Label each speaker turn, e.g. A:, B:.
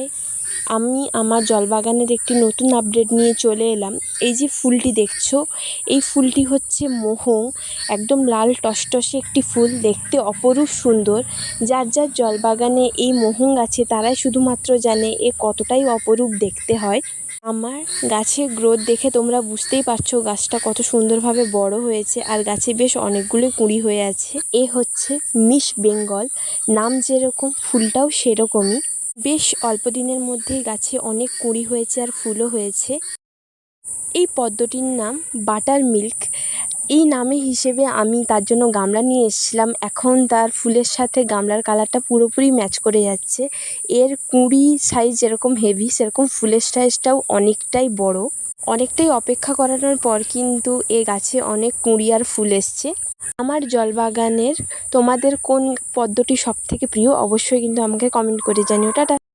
A: বন্ধুরাই, আমি আমার জলবাগানের একটি নতুন আপডেট নিয়ে চলে এলাম। এই যে ফুলটি দেখছো, এই ফুলটি হচ্ছে মোহং। একদম লাল টসটসে একটি ফুল, দেখতে অপরূপ সুন্দর। যার যার জলবাগানে এই মোহং আছে তারাই শুধুমাত্র জানে এ কতটাই অপরূপ দেখতে হয়। আমার গাছের গ্রোথ দেখে তোমরা বুঝতেই পারছো গাছটা কত সুন্দরভাবে বড় হয়েছে, আর গাছে বেশ অনেকগুলো কুঁড়ি হয়ে আছে। এ হচ্ছে মিস বেঙ্গল, নাম যেরকম ফুলটাও সেরকমই। বেশ অল্প দিনের মধ্যেই গাছে অনেক কুঁড়ি হয়েছে আর ফুলও হয়েছে। এই পদ্মটির নাম বাটার মিল্ক। এই নামে হিসেবে আমি তার জন্য গামলা নিয়ে এসেছিলাম। এখন তার ফুলের সাথে গামলার কালারটা পুরোপুরি ম্যাচ করে যাচ্ছে। এর কুঁড়ি সাইজ যেরকম হেভি, সেরকম ফুলের সাইজটাও অনেকটাই বড়। অনেকটাই অপেক্ষা করানোর পর কিন্তু এ গাছে অনেক কুঁড়ি আর ফুল এসছে। আমার জলবাগানের তোমাদের কোন পদ্মটি সবথেকে প্রিয় অবশ্যই কিন্তু আমাকে কমেন্ট করে জানিও। টাটা।